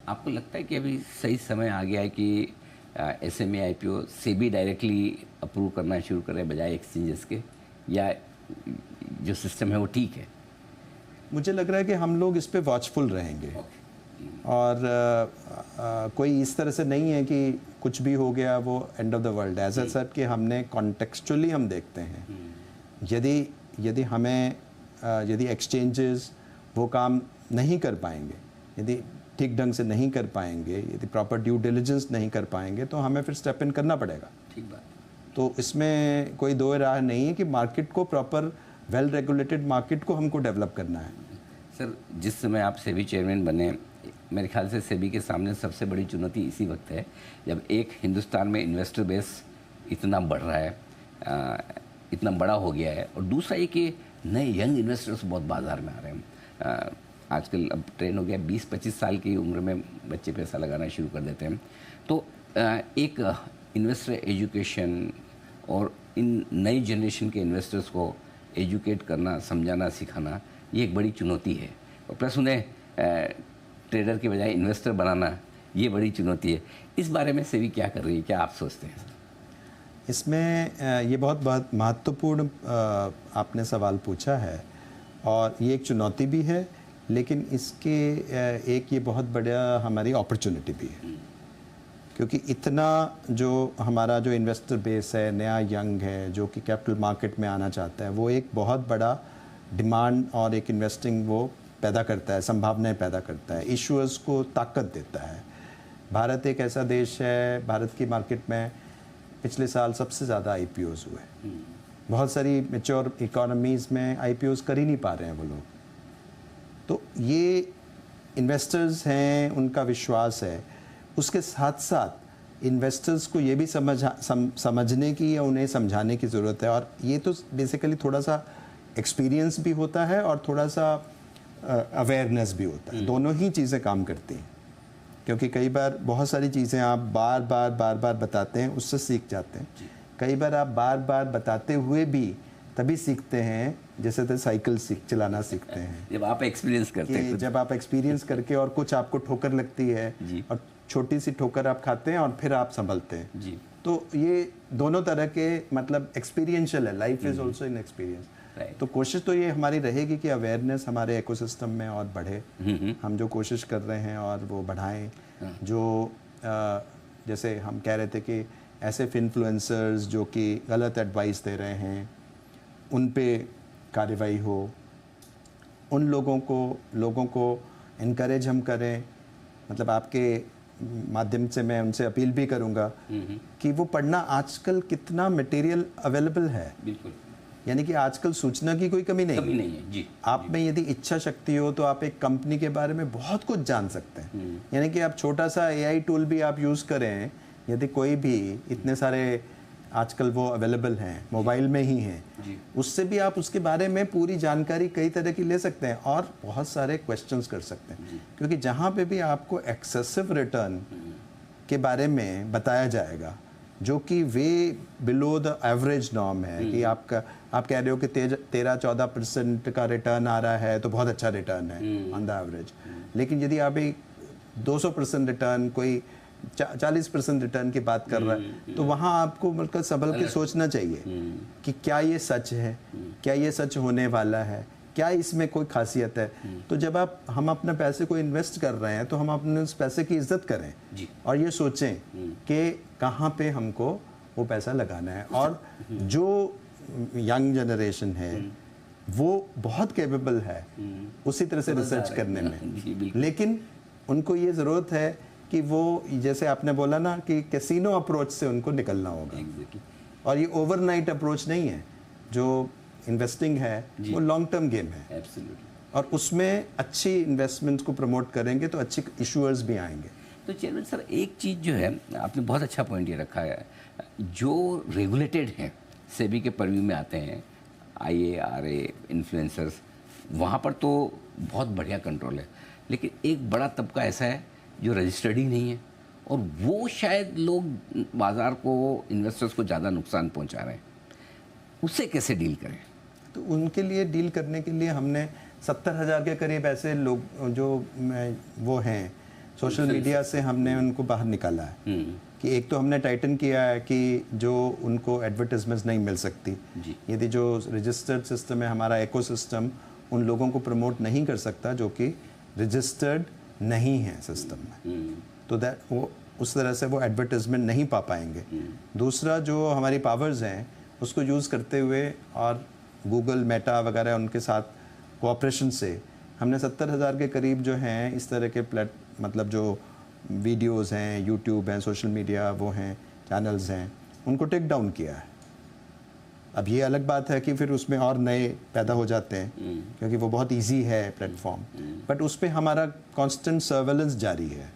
आपको लगता है कि अभी सही समय आ गया है कि SMA IPO SEBI directly approve करना शुरू करें बजाय एक्सचेंजेस के, या जो सिस्टम है वो ठीक है? मुझे लग रहा है कि हम लोग इस पे वॉचफुल रहेंगे। और कोई इस तरह से नहीं है कि कुछ भी हो गया वो एंड ऑफ द वर्ल्ड। ऐसा सब कि हमने कॉन्टेक्चुअली हम देखते हैं। यदि हमें यदि एक्सचेंजेस वो काम नहीं कर पाएंगे, यदि ठीक ढंग से नहीं कर पाएंगे, यदि प्रॉपर ड्यू डिलिजेंस नहीं कर पाएंगे, तो हमें फिर स्टेप इन करना पड़ेगा। ठीक बात। तो इसमें कोई दो राह नहीं है कि मार्केट को प्रॉपर वेल रेगुलेटेड मार्केट को हमको डेवलप करना है। सर, जिस समय आप सेबी चेयरमैन बने, मेरे ख्याल से सेबी के सामने सबसे बड़ी चुनौती इसी वक्त है जब एक हिंदुस्तान में इन्वेस्टर बेस इतना बढ़ रहा है, इतना बड़ा हो गया है, और दूसरा ये कि नए यंग इन्वेस्टर्स बहुत बाज़ार में आ रहे हैं। आजकल अब ट्रेंड हो गया 20-25 साल की उम्र में बच्चे पैसा लगाना शुरू कर देते हैं। तो एक इन्वेस्टर एजुकेशन और इन नई जनरेशन के इन्वेस्टर्स को एजुकेट करना, समझाना, सिखाना, ये एक बड़ी चुनौती है। और प्लस उन्हें ट्रेडर के बजाय इन्वेस्टर बनाना, ये बड़ी चुनौती है। इस बारे में सेबी क्या कर रही है, क्या आप सोचते हैं? इसमें ये बहुत महत्वपूर्ण आपने सवाल पूछा है, और ये एक चुनौती भी है, लेकिन इसके एक ये बहुत बड़ा हमारी अपॉर्चुनिटी भी है। क्योंकि इतना जो हमारा जो इन्वेस्टर बेस है, नया यंग है, जो कि कैपिटल मार्केट में आना चाहता है, वो एक बहुत बड़ा डिमांड और एक इन्वेस्टिंग वो पैदा करता है, संभावनाएं पैदा करता है, इश्यूअर्स को ताकत देता है। भारत एक ऐसा देश है, भारत की मार्केट में पिछले साल सबसे ज़्यादा आईपीओज़ हुए। बहुत सारी मैच्योर इकोनॉमीज़ में आईपीओज़ कर ही नहीं पा रहे हैं वो लोग। तो ये इन्वेस्टर्स हैं, उनका विश्वास है। उसके साथ साथ इन्वेस्टर्स को ये भी समझने की या उन्हें समझाने की ज़रूरत है। और ये तो बेसिकली थोड़ा सा एक्सपीरियंस भी होता है और थोड़ा सा अवेयरनेस भी होता है। दोनों ही चीज़ें काम करती हैं, क्योंकि कई बार बहुत सारी चीज़ें आप बार बार बताते हैं, उससे सीख जाते हैं। कई बार आप बार बार बताते हुए भी तभी सीखते हैं, जैसे तो साइकिल चलाना सीखते हैं जब आप एक्सपीरियंस करते हैं। जब आप एक्सपीरियंस करके और कुछ आपको ठोकर लगती है और छोटी सी ठोकर आप खाते हैं और फिर आप संभलते हैं जी। तो ये दोनों तरह के मतलब एक्सपीरियंशियल है। Life is also in experience. तो कोशिश तो ये हमारी रहेगी कि अवेयरनेस हमारे इकोसिस्टम में और बढ़े। हम जो कोशिश कर रहे हैं और वो बढ़ाएं। जो जैसे हम कह रहे थे कि ऐसे इन्फ्लुएंसर्स जो कि गलत एडवाइस दे रहे हैं, उन पे कार्रवाई हो, उन लोगों को इनकरेज हम करें। मतलब आपके माध्यम से मैं उनसे अपील भी करूंगा कि वो पढ़ना, आजकल कितना मटेरियल अवेलेबल है। बिल्कुल। यानी कि आजकल सूचना की कोई कमी नहीं है जी। आप में यदि इच्छा शक्ति हो तो आप एक कंपनी के बारे में बहुत कुछ जान सकते हैं। यानी कि आप छोटा सा एआई टूल भी आप यूज़ करें, यदि कोई भी, इतने सारे आजकल वो अवेलेबल हैं, मोबाइल में ही हैं, उससे भी आप उसके बारे में पूरी जानकारी कई तरह की ले सकते हैं और बहुत सारे क्वेश्चंस कर सकते हैं। क्योंकि जहाँ पे भी आपको एक्सेसिव रिटर्न के बारे में बताया जाएगा, जो कि वे बिलो द एवरेज नॉर्म है, कि आप कह रहे हो कि 13-14% का रिटर्न आ रहा है तो बहुत अच्छा रिटर्न है ऑन द एवरेज। लेकिन यदि आप एक 200% रिटर्न, कोई 40% रिटर्न की बात कर रहा है, तो वहाँ आपको मतलब संभल के सोचना चाहिए कि क्या ये सच है, क्या ये सच होने वाला है, क्या इसमें कोई खासियत है। तो जब हम अपने पैसे को इन्वेस्ट कर रहे हैं तो हम अपने उस पैसे की इज्जत करें और ये सोचें कि कहाँ पे हमको वो पैसा लगाना है। और जो यंग जनरेशन है वो बहुत कैपेबल है उसी तरह से रिसर्च करने में, लेकिन उनको ये ज़रूरत है कि वो, जैसे आपने बोला ना कि कैसीनो अप्रोच से उनको निकलना होगा। और ये ओवरनाइट अप्रोच नहीं है। जो इन्वेस्टिंग है वो लॉन्ग टर्म गेम है। और उसमें अच्छी इन्वेस्टमेंट्स को प्रमोट करेंगे तो अच्छे इशूअर्स भी आएंगे। तो चेयरमैन सर, एक चीज़ जो है, आपने बहुत अच्छा पॉइंट ये रखा है, जो रेगुलेटेड हैं, सेबी के परव्यू में आते हैं, IARA, इन्फ्लुएंसर्स, वहाँ पर तो बहुत बढ़िया कंट्रोल है। लेकिन एक बड़ा तबका ऐसा है जो रजिस्टर्ड ही नहीं है, और वो शायद लोग बाज़ार को, इन्वेस्टर्स को ज़्यादा नुकसान पहुँचा रहे हैं। उससे कैसे डील करें? तो उनके लिए डील करने के लिए हमने 70,000 के करीब ऐसे लोग जो वो हैं सोशल मीडिया से हमने उनको बाहर निकाला है कि एक तो हमने टाइटन किया है कि जो उनको एडवर्टाइजमेंट्स नहीं मिल सकती, यदि जो रजिस्टर्ड सिस्टम है हमारा इकोसिस्टम उन लोगों को प्रमोट नहीं कर सकता जो कि रजिस्टर्ड नहीं है सिस्टम में, तो दैट वो उस तरह से वो एडवर्टाइजमेंट नहीं पा पाएंगे। दूसरा जो हमारी पावर्स हैं उसको यूज़ करते हुए और गूगल मेटा वगैरह उनके साथ कोऑपरेशन से हमने 70,000 के करीब जो हैं इस तरह के मतलब जो वीडियोस हैं, यूट्यूब हैं, सोशल मीडिया वो हैं, चैनल्स हैं, उनको टेक डाउन किया है। अब ये अलग बात है कि फिर उसमें और नए पैदा हो जाते हैं क्योंकि वो बहुत इजी है प्लेटफॉर्म, बट उस पर हमारा कांस्टेंट सर्वेलेंस जारी है